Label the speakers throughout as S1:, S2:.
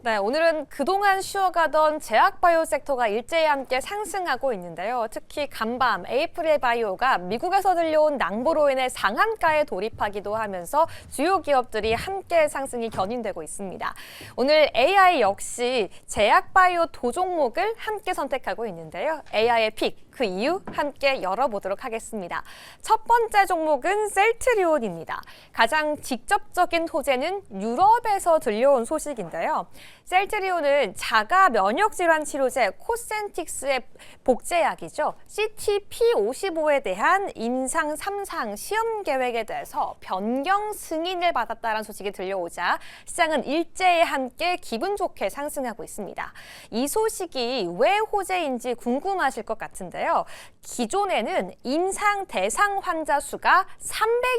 S1: 네, 오늘은 그동안 쉬어가던 제약바이오 섹터가 일제히 함께 상승하고 있는데요. 특히 간밤, 에이프릴 바이오가 미국에서 들려온 낭보로 인해 상한가에 돌입하기도 하면서 주요 기업들이 함께 상승이 견인되고 있습니다. 오늘 AI 역시 제약바이오 도종목을 함께 선택하고 있는데요. AI의 픽, 그 이유 함께 열어보도록 하겠습니다. 첫 번째 종목은 셀트리온입니다. 가장 직접적인 호재는 유럽에서 들려온 소식인데요. 셀트리온은 자가 면역 질환 치료제 코센틱스의 복제약이죠. CTP55에 대한 임상 3상 시험 계획에 대해서 변경 승인을 받았다는 소식이 들려오자 시장은 일제히 함께 기분 좋게 상승하고 있습니다. 이 소식이 왜 호재인지 궁금하실 것 같은데요. 기존에는 임상 대상 환자 수가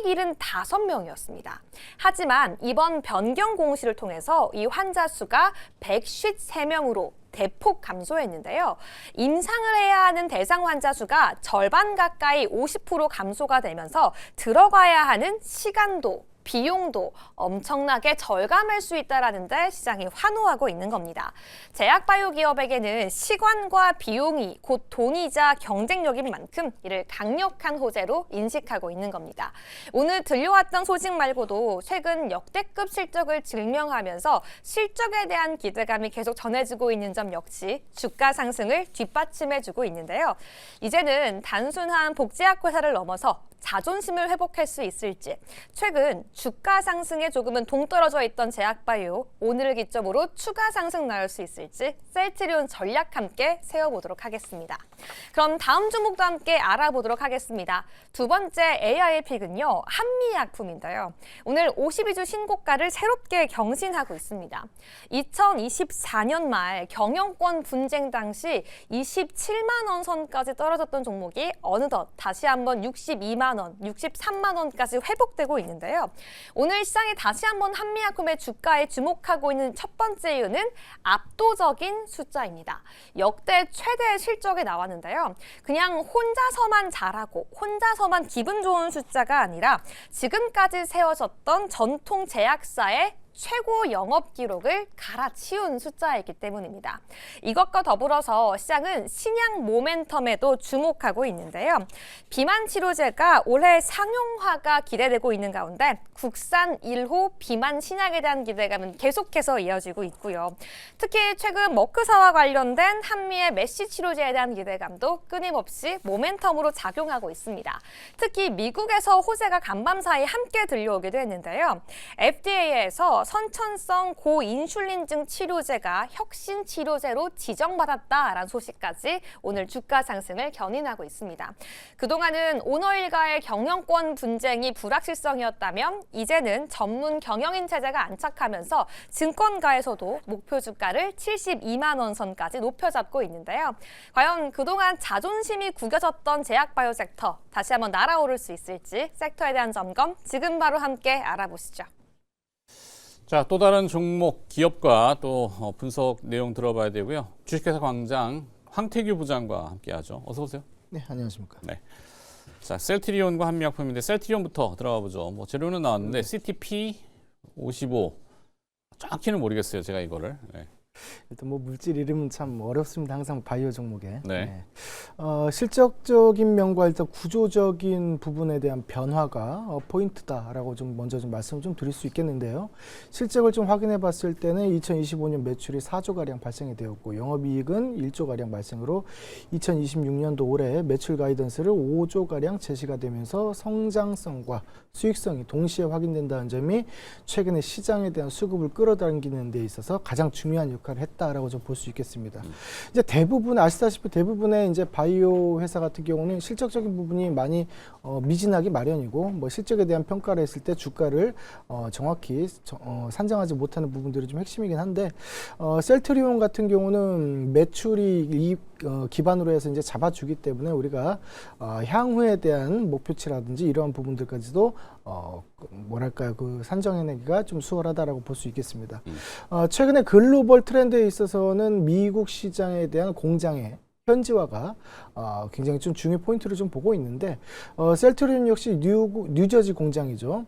S1: 375명이었습니다. 하지만 이번 변경 공시를 통해서 이 환자 수가 153명으로 대폭 감소했는데요. 임상을 해야 하는 대상 환자 수가 절반 가까이 50% 감소가 되면서 들어가야 하는 시간도 비용도 엄청나게 절감할 수 있다는 데 시장이 환호하고 있는 겁니다. 제약바이오 기업에게는 시간과 비용이 곧 돈이자 경쟁력인 만큼 이를 강력한 호재로 인식하고 있는 겁니다. 오늘 들려왔던 소식 말고도 최근 역대급 실적을 증명하면서 실적에 대한 기대감이 계속 전해지고 있는 점 역시 주가 상승을 뒷받침해주고 있는데요. 이제는 단순한 복제약 회사를 넘어서 자존심을 회복할 수 있을지, 최근 주가 상승에 조금은 동떨어져 있던 제약바이오, 오늘을 기점으로 추가 상승 나올 수 있을지 셀트리온 전략 함께 세워보도록 하겠습니다. 그럼 다음 종목도 함께 알아보도록 하겠습니다. 두 번째 AI 픽은요, 한미약품인데요. 오늘 52주 신고가를 새롭게 경신하고 있습니다. 2024년 말 경영권 분쟁 당시 27만 원 선까지 떨어졌던 종목이 어느덧 다시 한번 62만 원, 63만 원까지 회복되고 있는데요. 오늘 시장이 다시 한번 한미약품의 주가에 주목하고 있는 첫 번째 이유는 압도적인 숫자입니다. 역대 최대 실적이 나왔는데요. 그냥 혼자서만 잘하고 혼자서만 기분 좋은 숫자가 아니라 지금까지 세워졌던 전통 제약사의 최고 영업 기록을 갈아치운 숫자이기 때문입니다. 이것과 더불어서 시장은 신약 모멘텀에도 주목하고 있는데요. 비만 치료제가 올해 상용화가 기대되고 있는 가운데 국산 1호 비만 신약에 대한 기대감은 계속해서 이어지고 있고요. 특히 최근 머크사와 관련된 한미의 메시 치료제에 대한 기대감도 끊임없이 모멘텀으로 작용하고 있습니다. 특히 미국에서 호재가 간밤 사이 함께 들려오기도 했는데요. FDA에서 선천성 고인슐린증 치료제가 혁신 치료제로 지정받았다라는 소식까지 오늘 주가 상승을 견인하고 있습니다. 그동안은 오너일과의 경영권 분쟁이 불확실성이었다면 이제는 전문 경영인 체제가 안착하면서 증권가에서도 목표 주가를 72만 원 선까지 높여잡고 있는데요. 과연 그동안 자존심이 구겨졌던 제약바이오 섹터 다시 한번 날아오를 수 있을지 섹터에 대한 점검 지금 바로 함께 알아보시죠.
S2: 자, 또 다른 종목 기업과 또 분석 내용 들어봐야 되고요. 주식회사 광장 황태규 부장과 함께하죠. 어서 오세요.
S3: 네, 안녕하십니까.
S2: 네. 자, 셀트리온과 한미약품인데 셀트리온부터 들어가 보죠. 뭐 재료는 나왔는데 CTP55 정확히는 모르겠어요. 제가 이거를. 네.
S3: 일단 뭐 물질 이름은 참 어렵습니다. 항상 바이오 종목에.
S2: 네.
S3: 실적적인 면과 일단 구조적인 부분에 대한 변화가 포인트다라고 좀 먼저 좀 말씀을 좀 드릴 수 있겠는데요. 실적을 좀 확인해 봤을 때는 2025년 매출이 4조 가량 발생이 되었고 영업이익은 1조 가량 발생으로 2026년도 올해 매출 가이던스를 5조 가량 제시가 되면서 성장성과 수익성이 동시에 확인된다는 점이 최근에 시장에 대한 수급을 끌어당기는 데 있어서 가장 중요한 역할을 했다라고 좀 볼 수 있겠습니다. 이제 대부분 아시다시피 대부분의 이제 바이오 회사 같은 경우는 실적적인 부분이 많이 미진하기 마련이고 뭐 실적에 대한 평가를 했을 때 주가를 정확히 산정하지 못하는 부분들이 좀 핵심이긴 한데 셀트리온 같은 경우는 매출이 이 기반으로 해서 이제 잡아주기 때문에 우리가 향후에 대한 목표치라든지 이러한 부분들까지도 뭐랄까요, 그 산정해내기가 좀 수월하다라고 볼 수 있겠습니다. 최근에 글로벌 트렌드에 있어서는 미국 시장에 대한 공장의 현지화가 굉장히 좀 중요 포인트를 좀 보고 있는데 셀트리온 역시 뉴저지 공장이죠.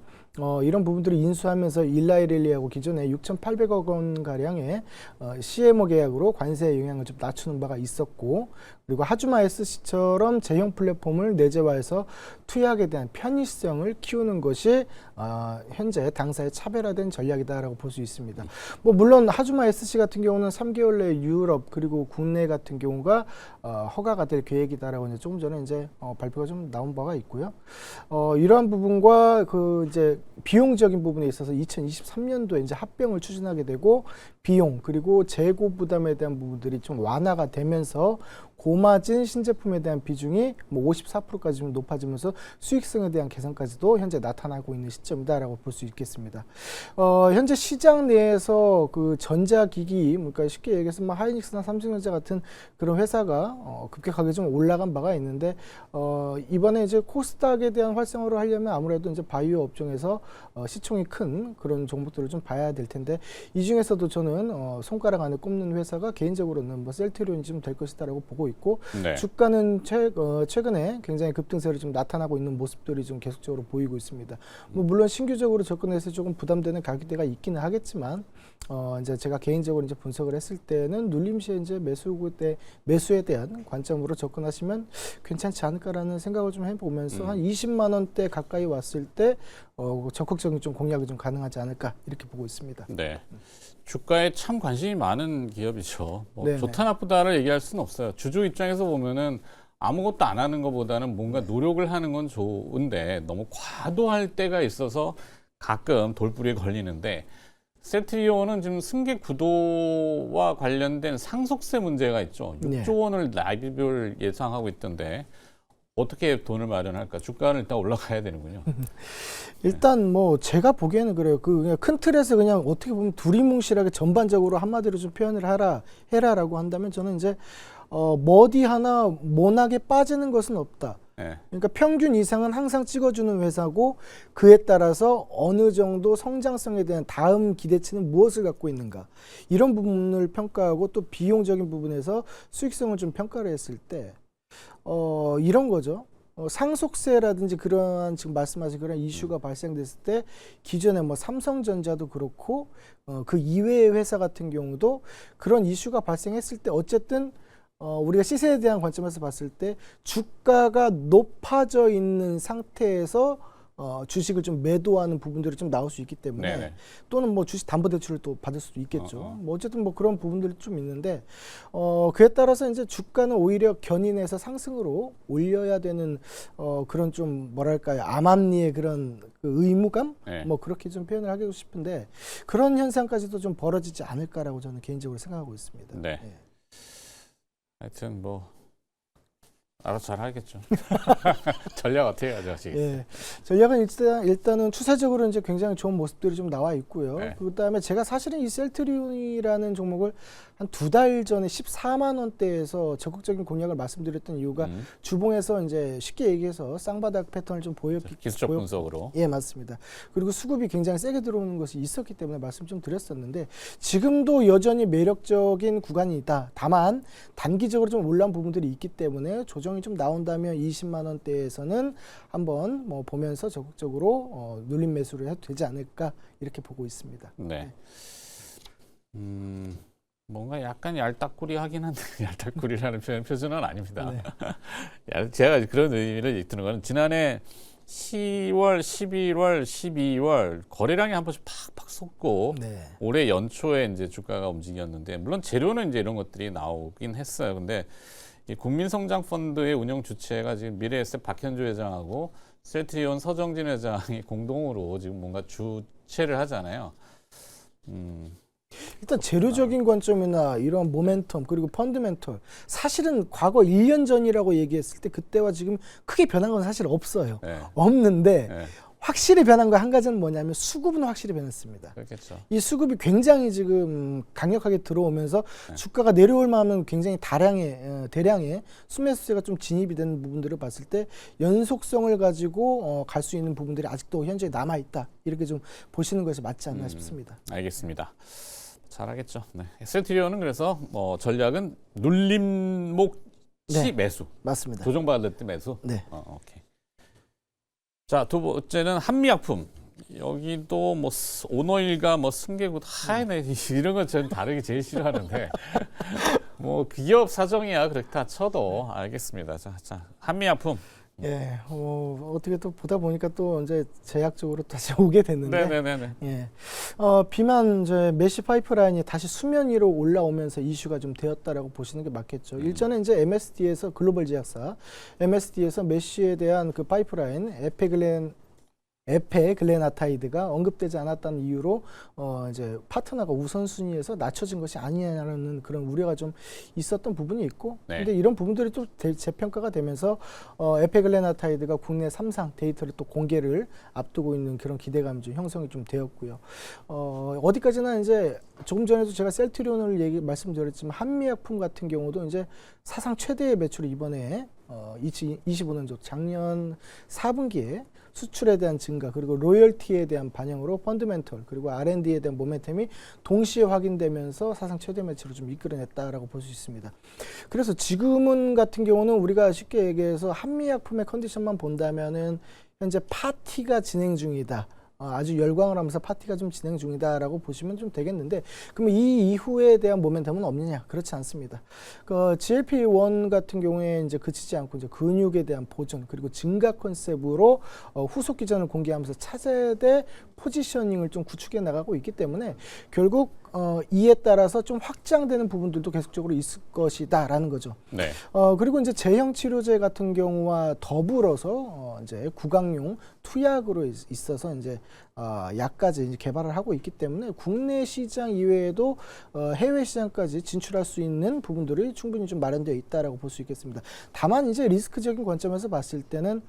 S3: 이런 부분들을 인수하면서 일라이릴리하고 기존에 6,800억 원 가량의 CMO 계약으로 관세 영향을 좀 낮추는 바가 있었고, 그리고 하주마 SC처럼 제형 플랫폼을 내재화해서 투약에 대한 편의성을 키우는 것이 현재 당사의 차별화된 전략이다라고 볼 수 있습니다. 뭐 물론 하주마 SC 같은 경우는 3개월 내에 유럽 그리고 국내 같은 경우가 허가가 될 계획이다라고 이제 조금 전에 이제 발표가 좀 나온 바가 있고요. 이러한 부분과 그 이제 비용적인 부분에 있어서 2023년도에 이제 합병을 추진하게 되고, 비용 그리고 재고 부담에 대한 부분들이 좀 완화가 되면서 고마진 신제품에 대한 비중이 뭐 54%까지 좀 높아지면서 수익성에 대한 개선까지도 현재 나타나고 있는 시점이다라고 볼 수 있겠습니다. 현재 시장 내에서 그 전자기기, 그러니까 쉽게 얘기해서 뭐 하이닉스나 삼성전자 같은 그런 회사가 급격하게 좀 올라간 바가 있는데, 이번에 이제 코스닥에 대한 활성화를 하려면 아무래도 이제 바이오 업종에서 시총이 큰 그런 종목들을 좀 봐야 될 텐데, 이 중에서도 저는 손가락 안에 꼽는 회사가 개인적으로는 뭐 셀트리온이 좀 될 것이다라고 보고 있고,
S2: 네.
S3: 주가는 최근에 굉장히 급등세를 좀 나타나고 있는 모습들이 좀 계속적으로 보이고 있습니다. 뭐 물론 신규적으로 접근해서 조금 부담되는 가격대가 있기는 하겠지만, 이제 제가 개인적으로 이제 분석을 했을 때는 눌림 시에 이제 매수에 대한 관점으로 접근하시면 괜찮지 않을까라는 생각을 좀 해보면서 한 20만 원대 가까이 왔을 때 적극적인 좀 공략이 좀 가능하지 않을까 이렇게 보고 있습니다.
S2: 네. 주가에 참 관심이 많은 기업이죠. 뭐
S3: 네네.
S2: 좋다 나쁘다를 얘기할 수는 없어요. 주주 입장에서 보면은 아무것도 안 하는 것보다는 뭔가 노력을 하는 건 좋은데, 너무 과도할 때가 있어서 가끔 돌부리에 걸리는데, 셀트리온은 지금 승계 구도와 관련된 상속세 문제가 있죠. 6조 원을 나이비별 예상하고 있던데 어떻게 돈을 마련할까? 주가는 일단 올라가야 되는군요.
S3: 일단 뭐 제가 보기에는 그래요. 그냥 큰 틀에서 그냥 어떻게 보면 두리뭉실하게 전반적으로 한마디로 좀 표현을 해라라고 한다면, 저는 이제 머디 하나 모나게 빠지는 것은 없다.
S2: 네.
S3: 그러니까 평균 이상은 항상 찍어주는 회사고, 그에 따라서 어느 정도 성장성에 대한 다음 기대치는 무엇을 갖고 있는가, 이런 부분을 평가하고, 또 비용적인 부분에서 수익성을 좀 평가를 했을 때 이런 거죠. 상속세라든지 그러한 지금 말씀하신 그런 이슈가 발생됐을 때, 기존에 뭐 삼성전자도 그렇고 그 이외의 회사 같은 경우도 그런 이슈가 발생했을 때 어쨌든 우리가 시세에 대한 관점에서 봤을 때 주가가 높아져 있는 상태에서 주식을 좀 매도하는 부분들이 좀 나올 수 있기 때문에,
S2: 네네.
S3: 또는 뭐 주식 담보대출을 또 받을 수도 있겠죠. 뭐 어쨌든 뭐 그런 부분들이 좀 있는데, 그에 따라서 이제 주가는 오히려 견인해서 상승으로 올려야 되는 그런 좀 뭐랄까요, 암암리의 그런 그 의무감,
S2: 네.
S3: 뭐 그렇게 좀 표현을 하고 싶은데, 그런 현상까지도 좀 벌어지지 않을까라고 저는 개인적으로 생각하고 있습니다.
S2: 네.
S3: 예.
S2: 하여튼 뭐 알아서 잘 하겠죠. 전략 어떻게 해야죠, 지금?
S3: 예, 전략은 일단은 추세적으로 이제 굉장히 좋은 모습들이 좀 나와 있고요.
S2: 네.
S3: 그다음에 제가 사실은 이 셀트리온이라는 종목을 한 2달 전에 14만 원대에서 적극적인 공략을 말씀드렸던 이유가 주봉에서 이제 쉽게 얘기해서 쌍바닥 패턴을 좀
S2: 기술적 분석으로.
S3: 예, 맞습니다. 그리고 수급이 굉장히 세게 들어오는 것이 있었기 때문에 말씀 좀 드렸었는데, 지금도 여전히 매력적인 구간이다. 다만 단기적으로 좀 올라온 부분들이 있기 때문에 조정이 좀 나온다면 20만 원대에서는 한번 뭐 보면서 적극적으로 눌림 매수를 해도 되지 않을까 이렇게 보고 있습니다.
S2: 네. 뭔가 약간 얄딱구리하긴 한데 얄딱구리라는 표준은 아닙니다.
S3: 네.
S2: 제가 그런 의미를 드는 거는, 지난해 10월, 11월, 12월 거래량이 한 번씩 팍팍 솟고,
S3: 네.
S2: 올해 연초에 이제 주가가 움직였는데, 물론 재료는 이제 이런 것들이 나오긴 했어요. 근데 이 국민성장펀드의 운영 주체가 지금 미래에셋 박현주 회장하고 셀트리온 서정진 회장이 공동으로 지금 뭔가 주체를 하잖아요.
S3: 일단 재료적인 관점이나 이런 모멘텀 그리고 펀드멘털, 사실은 과거 1년 전이라고 얘기했을 때 그때와 지금 크게 변한 건 사실 없어요.
S2: 네.
S3: 없는데
S2: 네.
S3: 확실히 변한 거 한 가지는 뭐냐면 수급은 확실히 변했습니다.
S2: 그렇겠죠.
S3: 이 수급이 굉장히 지금 강력하게 들어오면서 주가가 내려올 만하면 굉장히 대량의 수매수세가 좀 진입이 되는 부분들을 봤을 때 연속성을 가지고 갈 수 있는 부분들이 아직도 현재 남아 있다, 이렇게 좀 보시는 것이 맞지 않나 싶습니다.
S2: 알겠습니다. 잘하겠죠. 네. 셀트리온은 그래서 전략은 눌림목
S3: 네.
S2: 매수.
S3: 맞습니다.
S2: 조정받을 때 매수.
S3: 네.
S2: 오케이. 자, 두 번째는 한미약품. 여기도 뭐 오너일과 뭐 승계굿 하이네 이런 건 저는 다르게 제일 싫어하는데 뭐 기업 사정이야 그렇다 쳐도 알겠습니다. 자 한미약품.
S3: 예, 어떻게 또 보다 보니까 또 이제 제약적으로 다시 오게 됐는데.
S2: 네네네.
S3: 예, 비만 이제 메시 파이프라인이 다시 수면 위로 올라오면서 이슈가 좀 되었다라고 보시는 게 맞겠죠. 일전에 이제 MSD에서 글로벌 제약사 MSD에서 메시에 대한 그 파이프라인 에페글레나타이드가 언급되지 않았다는 이유로 이제 파트너가 우선순위에서 낮춰진 것이 아니냐는 그런 우려가 좀 있었던 부분이 있고,
S2: 네.
S3: 근데 이런 부분들이 또 재평가가 되면서 에페글레나타이드가 국내 3상 데이터를 또 공개를 앞두고 있는 그런 기대감이 좀 형성이 좀 되었고요. 어디까지나 이제 조금 전에도 제가 셀트리온을 말씀드렸지만 한미약품 같은 경우도 이제 사상 최대의 매출을 이번에 2025년도 작년 4분기에 수출에 대한 증가 그리고 로열티에 대한 반영으로 펀드멘털 그리고 R&D에 대한 모멘텀이 동시에 확인되면서 사상 최대 매출을 좀 이끌어냈다라고 볼 수 있습니다. 그래서 지금은 같은 경우는 우리가 쉽게 얘기해서 한미약품의 컨디션만 본다면은 현재 파티가 진행 중이다. 아주 열광을 하면서 파티가 좀 진행 중이다라고 보시면 좀 되겠는데, 그러면 이 이후에 대한 모멘텀은 없느냐? 그렇지 않습니다. GLP-1 같은 경우에 이제 그치지 않고 이제 근육에 대한 보존 그리고 증가 컨셉으로 후속 기전을 공개하면서 차세대 포지셔닝을 좀 구축해 나가고 있기 때문에 결국 이에 따라서 좀 확장되는 부분들도 계속적으로 있을 것이다라는 거죠.
S2: 네.
S3: 그리고 이제 제형 치료제 같은 경우와 더불어서 이제 구강용 투약으로 있어서 이제 약까지 이제 개발을 하고 있기 때문에 국내 시장 이외에도 해외 시장까지 진출할 수 있는 부분들이 충분히 좀 마련되어 있다라고 볼 수 있겠습니다. 다만 이제 리스크적인 관점에서 봤을 때는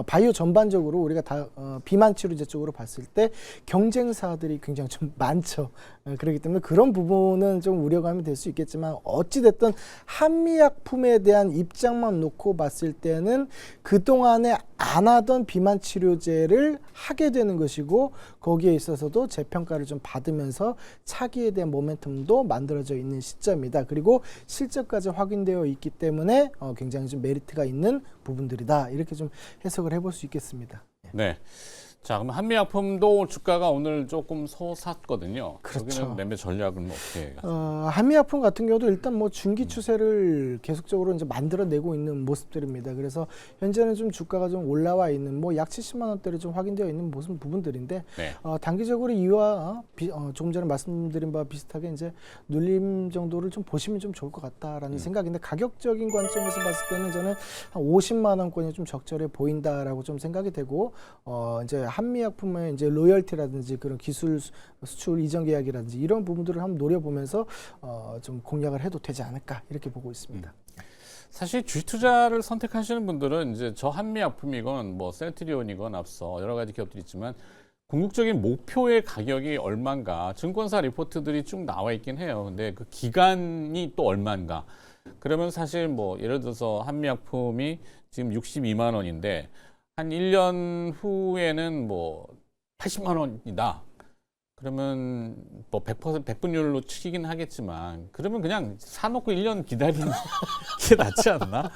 S3: 바이오 전반적으로 우리가 다 비만 치료제 쪽으로 봤을 때 경쟁사들이 굉장히 좀 많죠. 그렇기 때문에 그런 부분은 좀 우려감이 될 수 있겠지만 어찌됐든 한미약품에 대한 입장만 놓고 봤을 때는 그동안에 안 하던 비만 치료제를 하게 되는 것이고, 거기에 있어서도 재평가를 좀 받으면서 차기에 대한 모멘텀도 만들어져 있는 시점이다. 그리고 실적까지 확인되어 있기 때문에 굉장히 좀 메리트가 있는 부분들이다. 이렇게 좀 해석을 해볼 수 있겠습니다.
S2: 네. 자, 그럼 한미약품도 주가가 오늘 조금 솟았거든요.
S3: 그렇죠.
S2: 여기는 매매 전략은 어떻게?
S3: 한미약품 같은 경우도 일단 뭐 중기 추세를 계속적으로 이제 만들어내고 있는 모습들입니다. 그래서 현재는 좀 주가가 좀 올라와 있는 뭐 약 70만 원대로 좀 확인되어 있는 모습 부분들인데,
S2: 네.
S3: 단기적으로 이와 조금 전에 말씀드린 바와 비슷하게 이제 눌림 정도를 좀 보시면 좀 좋을 것 같다라는 생각인데, 가격적인 관점에서 봤을 때는 저는 한 50만 원권이 좀 적절해 보인다라고 좀 생각이 되고, 이제 한미약품의 이제 로열티라든지 그런 기술 수출 이전 계약이라든지 이런 부분들을 한번 노려보면서 좀 공략을 해도 되지 않을까 이렇게 보고 있습니다.
S2: 사실 주식 투자를 선택하시는 분들은 이제 저 한미약품이건 뭐 셀트리온이건 앞서 여러 가지 기업들이 있지만 궁극적인 목표의 가격이 얼마인가, 증권사 리포트들이 쭉 나와 있긴 해요. 근데 그 기간이 또 얼마인가. 그러면 사실 뭐 예를 들어서 한미약품이 지금 62만 원인데 한 1년 후에는 뭐 80만 원이다. 그러면 뭐 100% 백분율로 치긴 하겠지만, 그러면 그냥 사놓고 1년 기다리는 게 낫지 않나?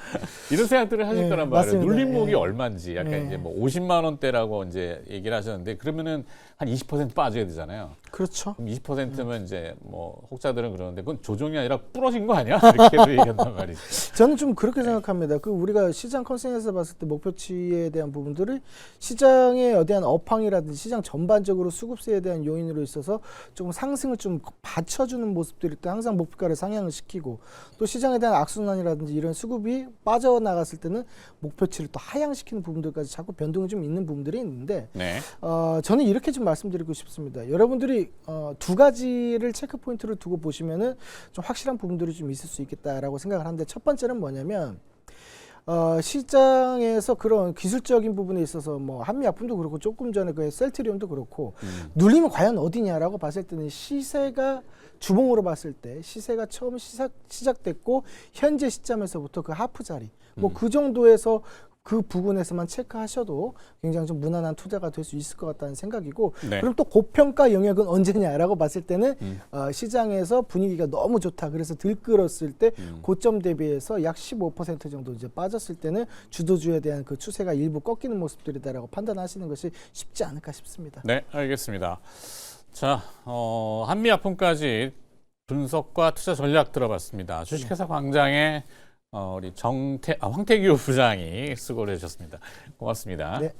S2: 이런 생각들을 하실
S3: 예,
S2: 거란 말이에요.
S3: 맞습니다.
S2: 눌림목이
S3: 예.
S2: 얼마인지 약간
S3: 예.
S2: 이제 뭐 50만 원대라고 이제 얘기를 하셨는데, 그러면은 한 20% 빠져야 되잖아요.
S3: 그렇죠.
S2: 그럼 20%면 이제 뭐 혹자들은 그러는데 그건 조정이 아니라 부러진 거 아니야? 이렇게도 얘기한단 말이죠.
S3: 저는 좀 그렇게 생각합니다. 그 우리가 시장 컨센서스 봤을 때 목표치에 대한 부분들을 시장에 대한 업황이라든지 시장 전반적으로 수급세에 대한 요인으로 있어서 조금 상승을 좀 받쳐주는 모습들일 때 항상 목표가를 상향을 시키고, 또 시장에 대한 악순환이라든지 이런 수급이 빠져나갔을 때는 목표치를 또 하향시키는 부분들까지 자꾸 변동이 좀 있는 부분들이 있는데,
S2: 네.
S3: 저는 이렇게 좀 말씀드리고 싶습니다. 여러분들이 두 가지를 체크 포인트를 두고 보시면은 좀 확실한 부분들이 좀 있을 수 있겠다라고 생각을 하는데, 첫 번째는 뭐냐면 시장에서 그런 기술적인 부분에 있어서 뭐 한미약품도 그렇고 조금 전에 그 셀트리온도 그렇고 눌림은 과연 어디냐라고 봤을 때는 시세가 주봉으로 봤을 때 시세가 처음 시작됐고 현재 시점에서부터 그 하프 자리 뭐 그 정도에서 그 부분에서만 체크하셔도 굉장히 좀 무난한 투자가 될 수 있을 것 같다는 생각이고
S2: 네.
S3: 그럼 또 고평가 영역은 언제냐라고 봤을 때는 시장에서 분위기가 너무 좋다. 그래서 들끓었을 때 고점 대비해서 약 15% 정도 이제 빠졌을 때는 주도주에 대한 그 추세가 일부 꺾이는 모습들이다라고 판단하시는 것이 쉽지 않을까 싶습니다.
S2: 네, 알겠습니다. 자, 한미 아픔까지 분석과 투자 전략 들어봤습니다. 주식회사 광장의 우리 황태규 부장이 수고를 해주셨습니다. 고맙습니다.
S3: 네.